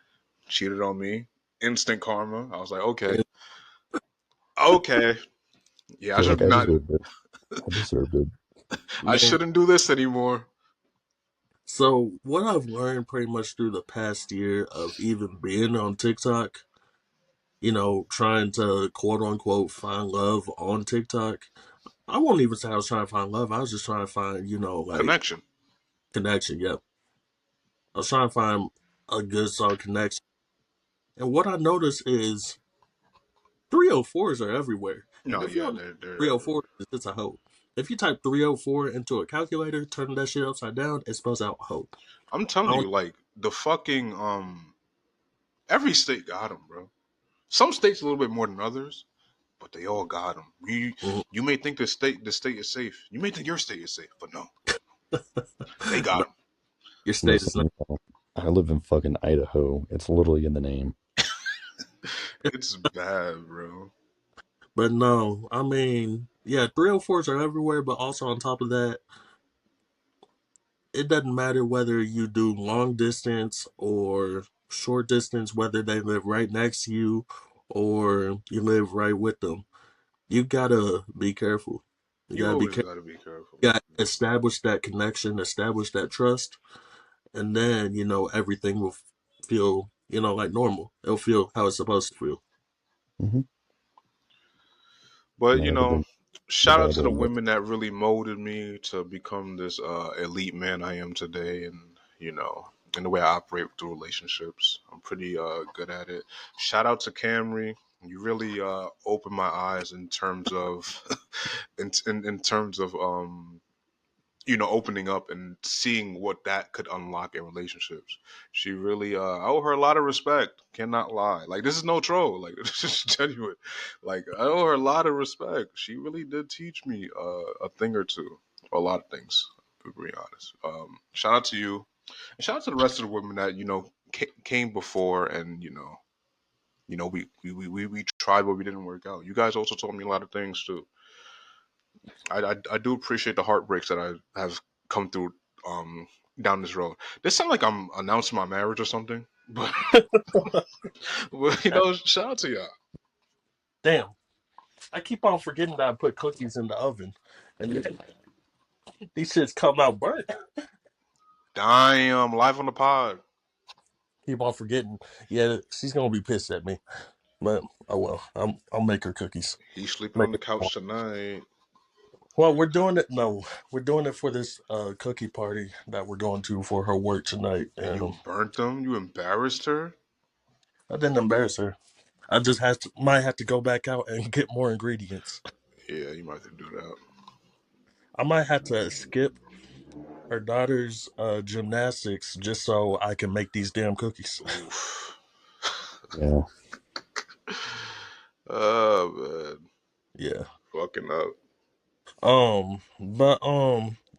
cheated on me. Instant karma. I was like, okay, okay, yeah, I you're should like, I not. deserved it. I deserved it. I Man, shouldn't do this anymore. so what I've learned pretty much through the past year of even being on TikTok, trying to quote unquote find love on TikTok. I won't even say I was trying to find love. I was just trying to find, like Connection. connection. Yep. I was trying to find a good solid connection. And what I noticed is 304s are everywhere. And No, if you yeah, don't know they're what everywhere. 304 is, it's a hoe. If you type 304 into a calculator, turn that shit upside down, it spells out hoe. I'm I telling don't, you, like the fucking every state got them, bro. Some states a little bit more than others, but they all got them. mhm. You may think the state is safe. You may think your state is safe, but no, they got No, them. your state Listen, is not. I live in fucking Idaho. It's literally in the name. It's bad, bro. But no, I mean, yeah, 304s are everywhere, but also on top of that, it doesn't matter whether you do long distance or short distance, whether they live right next to you or you live right with them. You gotta be careful. You You gotta be always careful. got to be careful. You gotta establish that connection, establish that trust, and then everything will feel like normal. It'll feel how it's supposed to feel. Hmm. But And I live in the shout out to Bible the and myth. women that really molded me to become this elite man I am today, and in the way I operate through relationships. I'm pretty good at it. Shout out to Camry. You really opened my eyes in terms of in terms of opening up and seeing what that could unlock in relationships. She really I owe her a lot of respect. Cannot lie. Like this is no troll. Like this is genuine. Like I owe her a lot of respect. She really did teach me a thing or two. A lot of things, to be honest. Shout out to you. And shout out to the rest of the women that, came before, and we tried but we didn't work out. You guys also told me a lot of things too. I do appreciate the heartbreaks that I have come through um down this road. This sounds like I'm announcing my marriage or something, but shout out to y'all. Damn, I keep on forgetting that I put cookies in the oven, and these shits come out burnt. Damn, live on the pod. Keep on forgetting. Yeah, she's gonna be pissed at me, but oh well. I'll make her cookies. He's sleeping Make on the her. couch tonight, Well, we're doing it. No, we're doing it for this cookie party that we're going to for her work tonight. and you And burnt them. You embarrassed her. I didn't embarrass her. I just might have to go back out and get more ingredients. Yeah, you might have to do that. I might have to skip her daughter's gymnastics just so I can make these damn cookies. Oof. Yeah. Oh man, Yeah. fucking up. But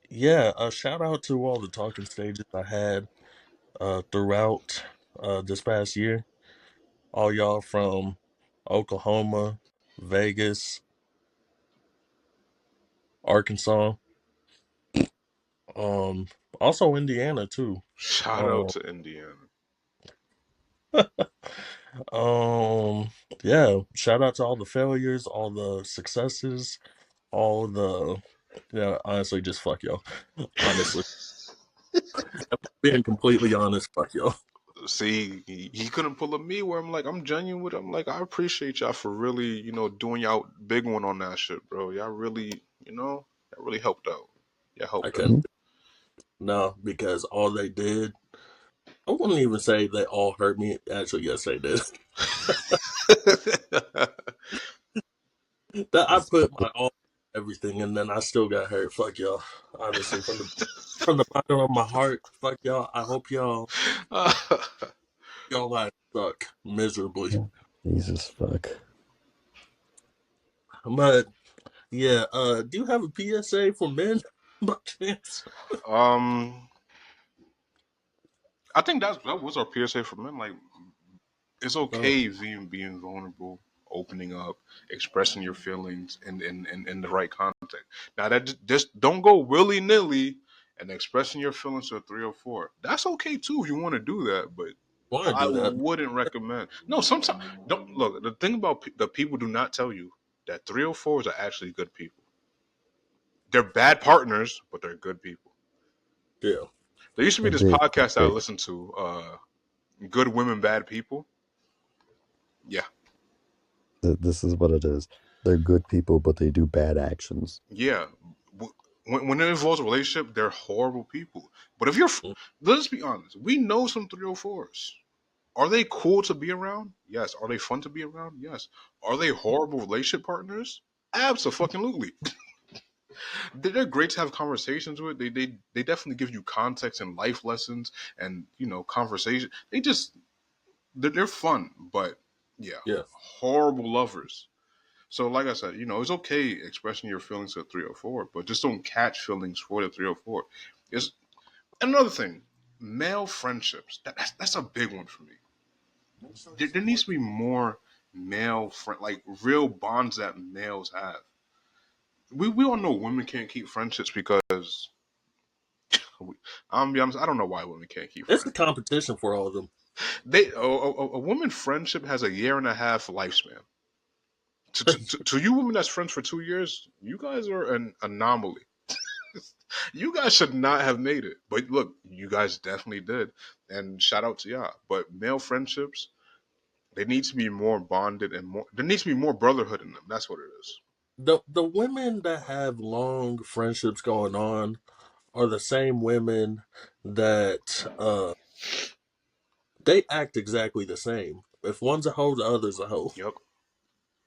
yeah. Shout out to all the talking stages I had throughout this past year. All y'all from Oklahoma, Vegas, Arkansas, um, also Indiana too. Shout out Um, to Indiana. um, yeah. Shout out to all the failures, all the successes, all the yeah. Honestly, just fuck y'all. Honestly, being completely honest, fuck y'all. See, he couldn't pull a me where I'm like, I'm genuine with him. I'm like, I appreciate y'all for really, doing y'all big one on that shit, bro. Y'all really, y'all really helped out. Y'all I helped couldn't. out. Hmm. No, because all they did, I wouldn't even say they all hurt me. Actually, yes, they did. That I It's put my all everything, and then I still got hurt. Fuck y'all. Honestly, from the bottom of my heart, fuck y'all. I hope y'all. Y'all lives suck miserably. Jesus fuck. But yeah, do you have a PSA for men by chance? Um, I think that was our PSA for men. Like, it's Oh, okay being vulnerable, opening up, expressing your feelings in the right context. Now just don't go willy nilly and expressing your feelings to a 304. That's okay too if you want to do that, but want to I do that? wouldn't recommend. No, sometimes don't look. The thing about the people do not tell you that 304s are actually good people. They're bad partners, but they're good people. Yeah, There used to be But this they, podcast I they listened to, "Good Women, Bad People." Yeah, this is what it is. They're good people, but they do bad actions. yeah. When it involves a relationship, they're horrible people. But if you're, let's be honest, we know some 304s. Are they cool to be around? Yes. Are they fun to be around? Yes. Are they horrible relationship partners? Absolutely. They're great to have conversations with. They definitely give you context and life lessons and conversation. They're fun, but yeah, yeah. horrible lovers. So, like I said, it's okay expressing your feelings to 304, but just don't catch feelings for the 304. It's another thing. Male friendships. That's a big one for me. There needs to be more male friend, like real bonds that males have. We all know women can't keep friendships because I'm gonna be honest. I don't know why women can't keep It's a friendships. competition for all of them. A woman friendship has a year and a half lifespan. To you women that's friends for 2 years, you guys are an anomaly. You guys should not have made it. But look, you guys definitely did. And shout out to y'all. But male friendships, they need to be more bonded and more there needs to be more brotherhood in them. That's what it is. The women that have long friendships going on are the same women that they act exactly the same. If one's a hoe, the other's a hoe. Yep.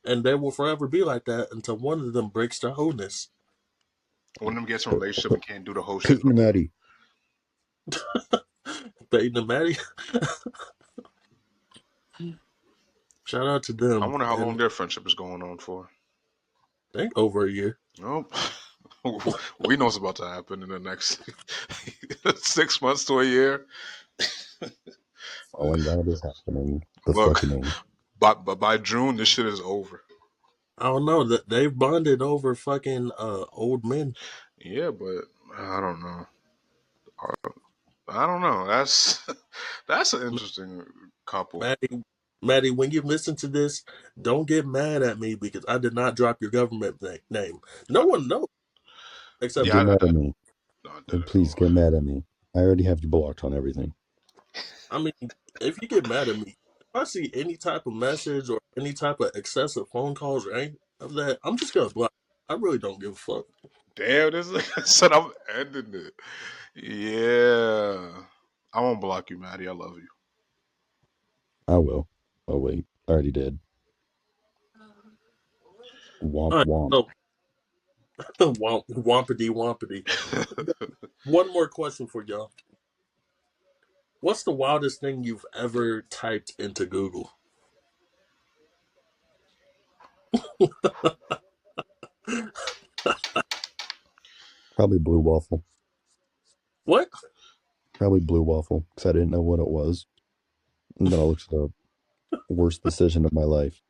And they will forever be like that until one of them breaks their wholeness. One of them gets in a relationship and can't do the whole shit Peyton no and more. Maddie. Peyton and Maddie, shout out to I them. wonder how long And their friendship is going on for. I think over a year. Nope. We know what's about to happen in the next 6 months to a year. Falling out is happening. The Look, fucking by June, this shit is over. I don't know that they've bonded over fucking old men. Yeah, but I don't know. I don't know. That's that's an interesting couple. Maddie, Maddie, when you listen to this, don't get mad at me because I did not drop your government name. No one knows except Yeah, for get me. mad at me. no, I Then didn't please know. get mad at me. I already have you blocked on everything. I mean, if you get mad at me, if I see any type of message or any type of excessive phone calls or any of that, I'm just gonna block. I really don't give a fuck. Damn, this said I'm ending it. Yeah, I won't block you, Maddie. I love you. I will. Oh wait, I already did. Womp All right, womp. so wompity wompity. One more question for y'all. What's the wildest thing you've ever typed into Google? Probably blue waffle. What? Probably blue waffle because I didn't know what it was. And then I looked it up. Worst decision of my life.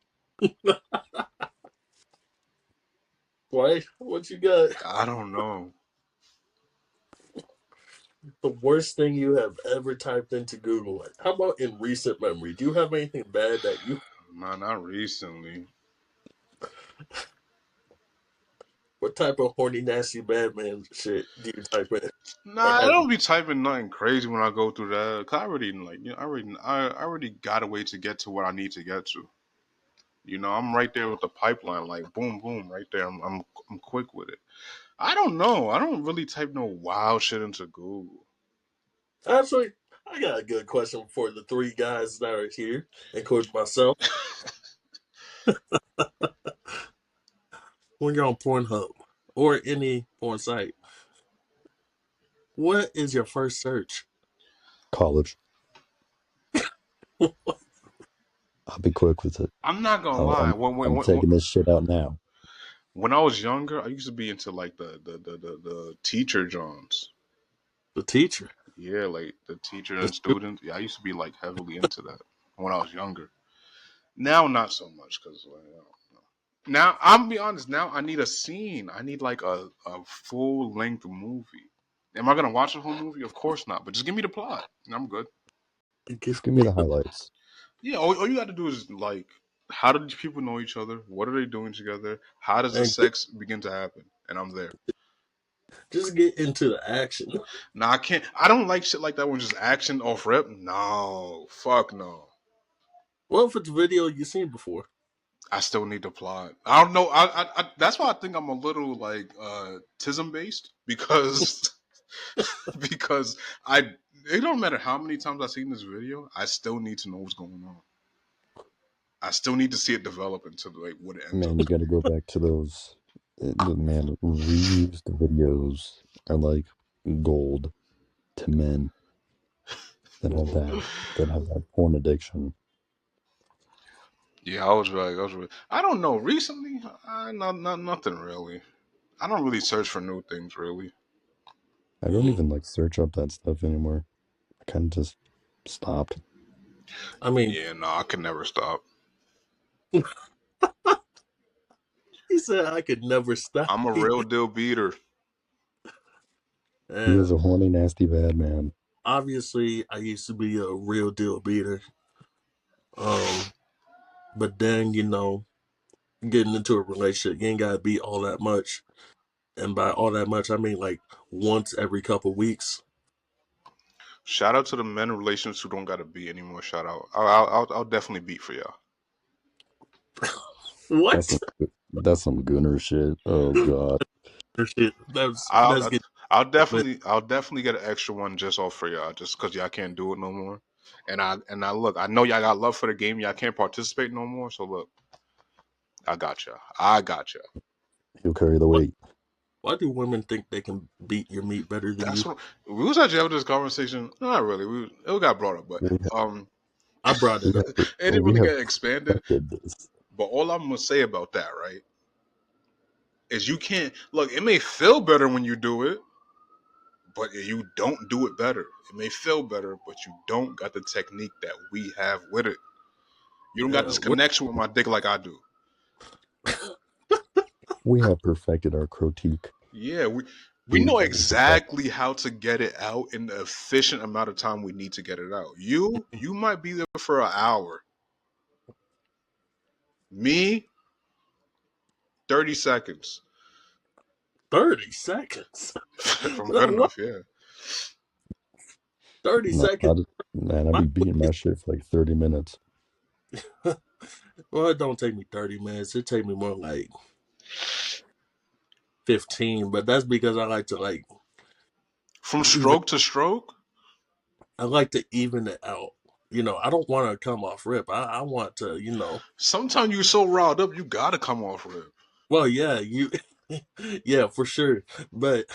Why? What you got? I don't know. The worst thing you have ever typed into Google. How about in recent memory? Do you have anything bad that you? Nah, not recently. What type of horny, nasty, bad man shit do you type in? Or Nah, I have you? don't be typing nothing crazy when I go through that. 'Cause I already like, I already got a way to get to what I need to get to. I'm right there with the pipeline, like boom, boom, right there. I'm quick with it. I don't know. I don't really type no wild shit into Google. Actually, I got a good question for the three guys that are here, including myself. When you're on Pornhub or any porn site, what is your first search? College. I'll be quick with it. I'm not gonna I'll, lie. I'm I'm taking this shit out now. When I was younger, I used to be into like the teacher Johns. The teacher, Yeah, like the teacher the and student. student. Yeah, I used to be like heavily into that when I was younger. Now, not so much because like, now I'm be honest. Now I need a scene. I need like a full length movie. Am I gonna watch the whole movie? Of course not. But just give me the plot, and I'm good. Just give me the highlights. Yeah, all you got to do is like, how do these people know each other? What are they doing together? How does the And sex begin to happen? And I'm there. just get into the action. Nah, I can't. I don't like shit like that when just action off rip. No, fuck no. Well, if it's a video you've seen before, I still need the plot. I don't know. That's why I think I'm a little like tism based because because I it don't matter how many times I've seen this video, I still need to know what's going on. I still need to see it develop into like what it ends up Man, you to got to be. go back to those. Man, reused videos are like gold to men that have that porn addiction. Yeah, I don't know. Recently, not nothing really. I don't really search for new things really. I don't even like search up that stuff anymore. I kind of just stopped. I mean, Yeah, no, I can never stop. he said I could never stop. I'm a real deal beater. He is And a horny, nasty, bad man. obviously, I used to be a real deal beater. Um, but then getting into a relationship, you ain't gotta beat all that much. And by all that much, I mean like once every couple weeks. Shout out to the men in relations who don't gotta beat anymore. Shout out. I'll definitely beat for y'all. That's What? some that's some gooner shit. Oh god. Shit, that's I'll getting lit. I'll definitely get an extra one just off for y'all, just because y'all can't do it no more. And I look, I know y'all got love for the game. Y'all can't participate no more. So look, I got y'all. I got y'all. He'll carry the What? weight. Why do women think they can beat your meat better than That's you? what we was actually having this conversation. Not really. It got brought up, but We have, um, I brought we it up. have, it didn't we really have get expanded. perfected this. But all I'm gonna say about that, right, is you can't look. It may feel better when you do it, but you don't do it better. It may feel better, but you don't got the technique that we have with it. You don't got Yeah, this connection with my dick like I do. We have perfected our critique. Yeah, we We know we perfect. exactly how to get it out in the efficient amount of time we need to get it out. You might be there for an hour. Me, 30 seconds. 30 seconds. If I'm You know good what? enough, yeah. 30 seconds. Man, I'd My be beating my shit for like 30 minutes. well, it don't take me 30 minutes. It take me more like 15. But that's because I like to From even. stroke to stroke. I like to even it out. I don't want to come off rip. I want to. Sometimes you're so riled up, you gotta come off rip. Well, yeah, yeah, for sure. But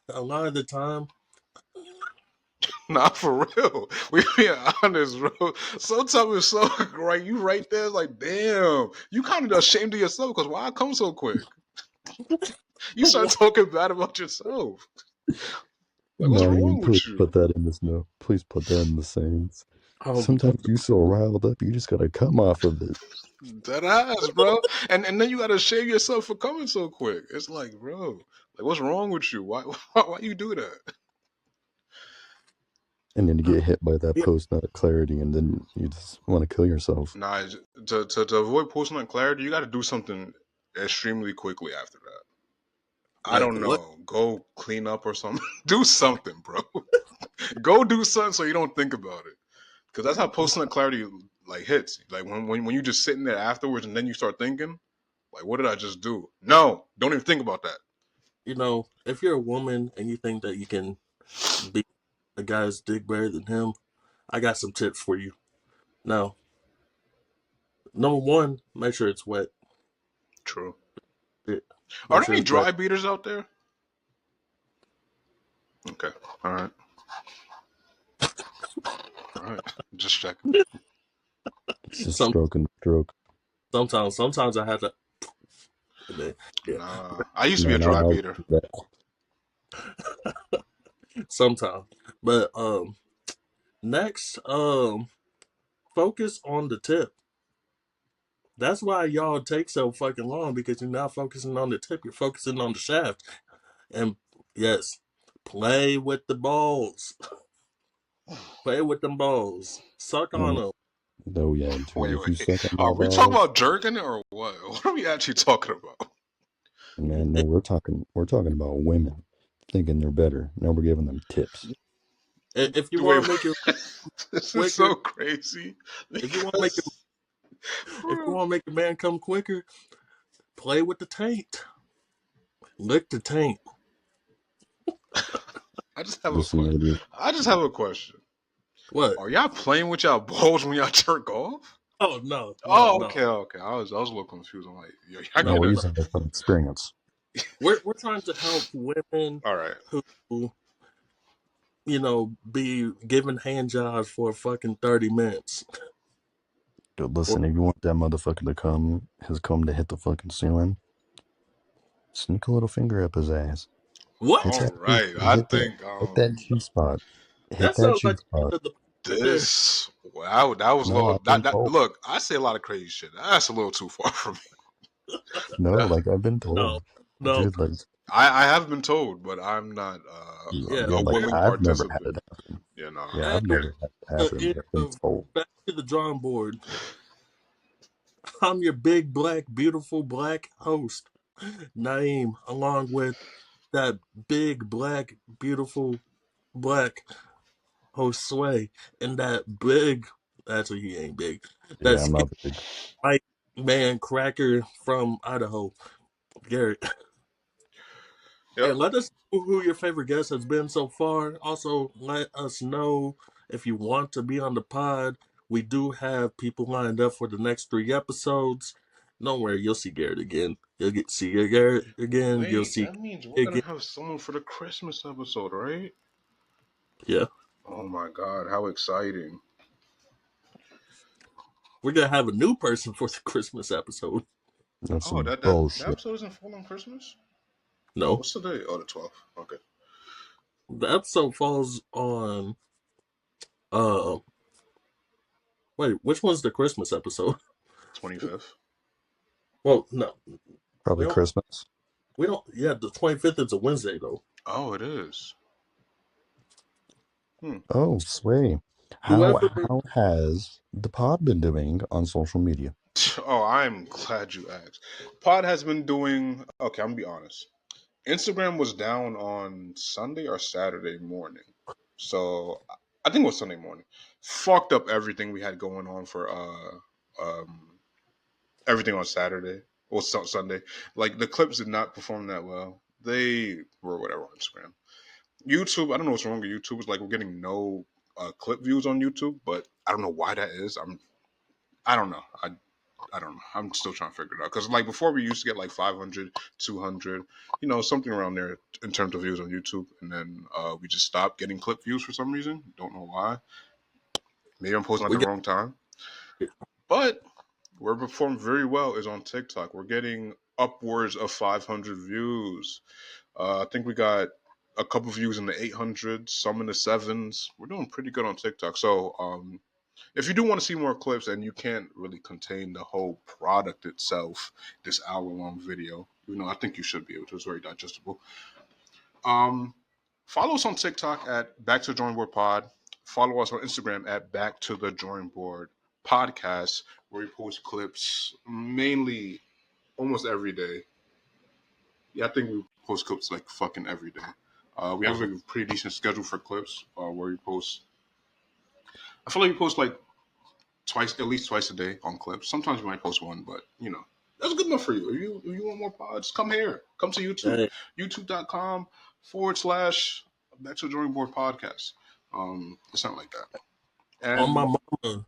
a lot of the time, Not for real. We being honest, bro. Sometimes it's so right. You right there, like, damn. You kind of ashamed of yourself because why I come so quick? You start talking bad about yourself. Like, what's Naim, wrong please with you? put that in this note. Please put that in the sayings. um, Sometimes you so riled up, you just gotta come off of it. Dead ass, bro. And then you gotta shame yourself for coming so quick. It's like, bro, like, what's wrong with you? Why you do that? And then you get hit by that yeah, post nut clarity, and then you just want to kill yourself. Nah, to avoid posting on clarity, you got to do something extremely quickly after that. I like don't what? know. Go clean up or something. Do something, bro. Go do something so you don't think about it. Because that's how posting on clarity like hits. Like when you just sitting there afterwards and then you start thinking, like, what did I just do? No, don't even think about that. If you're a woman and you think that you can beat a guy's dick better than him, I got some tips for you. Now, number one, make sure it's wet. True. It, Are make there sure any it's wet. dry beaters out there? Okay. All right. All right. Just checking. It's just Some stroke and stroke. sometimes I have to. Yeah, Nah, I used to be No, a not dry all beater. that. sometimes. But next, focus on the tip. That's why y'all take so fucking long because you're not focusing on the tip. You're focusing on the shaft. And yes, play with the balls. Play with them balls. Suck on Oh, them. oh yeah, dude. Wait, If you wait. suck on Are my we talking balls, about jerking it or what? What are we actually talking about? man, no, we're talking about women thinking they're better. Now we're giving them tips. If you Wait, want to make it this is quicker, so crazy if you want to make it, because, if you bro, want to make a man come quicker, play with the taint. Lick the taint. I just have a Listen, question. lady, I just have a question. What? Are y'all playing with y'all balls when y'all jerk off? Oh no, no, Oh, no, okay, okay. I was a little confused. I'm like, yo, y'all no, no, we're gonna. no. using it from experience. We're trying to help women All right. who be given hand jobs for fucking 30 minutes. Dude, Or listen, if you want that motherfucker to come, his cum to hit the fucking ceiling, sneak a little finger up his ass. Hit what? All that, right. I hit that, think hit that G spot. Hit That that sounds G like the end spot. of the right there. this. Wow, that was a No, little. I've been That told. look. I say a lot of crazy shit. That's a little too far from me. No, That, like I've been No, told, no, dude. Like, I have been told, but I'm not yeah. yeah, a like We're willing I've never had participant. it happen. You know. Yeah, at I've never had it the happen, end but I've been of told. back to the drawing board. I'm your big black, beautiful black host, Naim, along with that big black, beautiful black host Sway, and that big. Actually, he ain't big. That Yeah, I'm skinny not big. white man cracker from Idaho, Garrett. Yep. And let us know who your favorite guest has been so far. Also, let us know if you want to be on the pod. We do have people lined up for the next 3 episodes. Don't worry, you'll see Garrett again. You'll get see Garrett again. You'll Wait, see that means we're gonna again. have someone for the Christmas episode, right? Yeah, Oh my god, how exciting! we're gonna have a new person for the Christmas episode. That's Oh, some that bullshit. episode isn't full on Christmas. No, What's today? Oh, the 12th. Okay, the episode falls on. Uh, wait, which one's the Christmas episode? 25th. Well, no, we Probably don't. Christmas. We don't. Yeah, the 25th is a Wednesday though. Oh, it is. Hmm. Oh, Sway. How Whoever. how has the pod been doing on social media? Oh, I'm glad you asked. Pod has been doing. Okay, I'm gonna be honest. Instagram was down on Sunday or Saturday morning. So I think it was Sunday morning. Fucked up everything we had going on for um everything on Saturday or Sunday. Like the clips did not perform that well. They were whatever on Instagram. YouTube, I don't know what's wrong with YouTube. It's like we're getting no clip views on YouTube, but I don't know why that is. I don't know. I don't know. I'm still trying to figure it out. Because, like, before we used to get like 500, 200, something around there in terms of views on YouTube. And then we just stopped getting clip views for some reason. Don't know why. Maybe I'm posting at We the got wrong time. But where we performed very well is on TikTok. We're getting upwards of 500 views. I think we got a couple views in the 800s, some in the sevens. We're doing pretty good on TikTok. So, if you do want to see more clips and you can't really contain the whole product itself, this hour-long video, I think you should be able to. It's very digestible. Um, Follow us on TikTok at Back to the Drawing Board Pod. Follow us on Instagram at Back to the Drawing Board Podcast, where we post clips mainly almost every day. Yeah, I think we post clips like fucking every day. We have a pretty decent schedule for clips where we post. I feel like we post like twice, at least twice a day on clips. Sometimes we might post one, but that's good enough for you. If you want more pods, come here. Come to YouTube. hey, YouTube.com/Back to the Drawing Board Podcast. Something like that. on my And mama,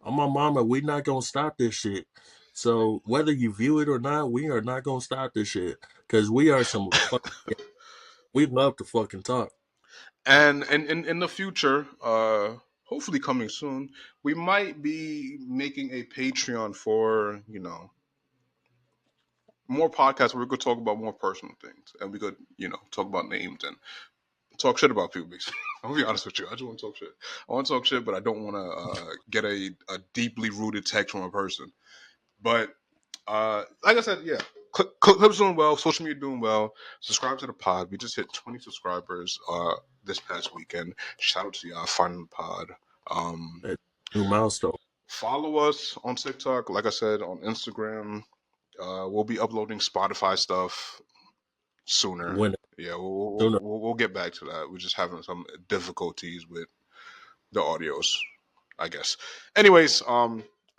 on my mama, we not gonna stop this shit. So whether you view it or not, we are not gonna stop this shit because we are some. We love to fucking talk. and in the future, hopefully coming soon. We might be making a Patreon for more podcasts where we could talk about more personal things, and we could talk about names and talk shit about people. Basically. I'll be honest with you. I just want to talk shit. I want to talk shit, but I don't want to get a deeply rooted text from a person. But like I said, yeah, Clip's doing well. Social media doing well. Subscribe to the pod. We just hit 20 subscribers this past weekend. Shout out to y'all finding the pod. Um, That new milestone. Follow us on TikTok. Like I said, on Instagram. We'll be uploading Spotify stuff sooner. When Yeah, sooner. we'll get back to that. We're just having some difficulties with the audios, I guess. Anyways,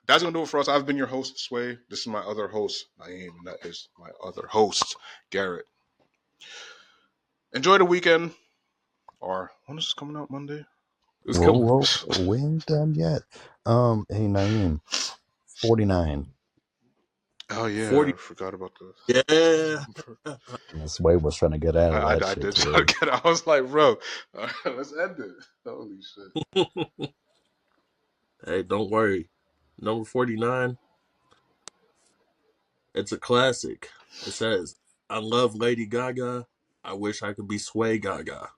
that's gonna do it for us. I've been your host, Sway. This is my other host, Naim, and that is my other host, Garrett. Enjoy the weekend. Or when is this coming out? Monday? It's Whoa, coming. whoa, we ain't done yet. Hey Naeem, 49. Oh yeah, 40. I forgot about this. Yeah. That's Way was trying to get out of that I shit did try to today. get out. I was like, bro, let's end it. Holy shit. Hey, don't worry. Number 49, it's a classic. It says, I love Lady Gaga. I wish I could be Sway Gaga.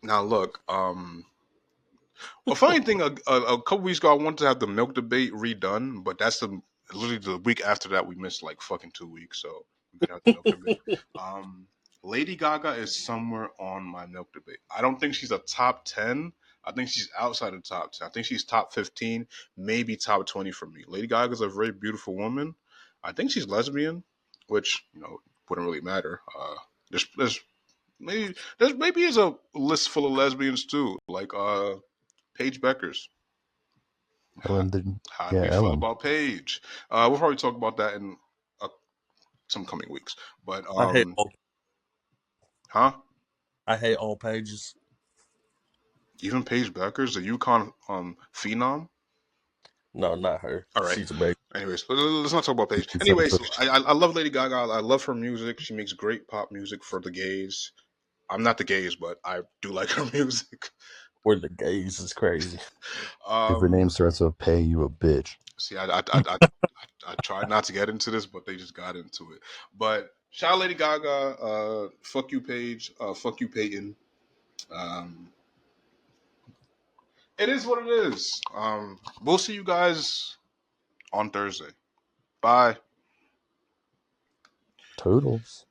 Now look, a funny thing, a couple weeks ago, I wanted to have the milk debate redone, but that's literally the week after that. We missed like fucking 2 weeks, so we could have the milk debate. Um, Lady Gaga is somewhere on my milk debate. I don't think she's a top 10. I think she's outside the top 10. I think she's top 15, maybe top 20 for me. Lady Gaga is a very beautiful woman. I think she's lesbian, which wouldn't really matter. There's maybe is a list full of lesbians too, like Paige Beckers. How, Ellen didn't. how do Yeah, we feel Ellen. about Paige? We'll probably talk about that in uh, some coming weeks. But I hate all huh? I hate all pages. Even Paige Beckers, the Yukon phenom. No, not her. All right. She's a baby. Anyways, let's not talk about Paige. She's Anyways, selfish. I love Lady Gaga. I love her music. She makes great pop music for the gays. I'm not the gays, but I do like her music. Or the gays is crazy. If her name Um, starts with Pay, you a bitch. See, I tried not to get into this, but they just got into it. But shout out Lady Gaga. Fuck you, Paige. Fuck you, Peyton. Um, it is what it is. We'll see you guys on Thursday. Bye. Toodles.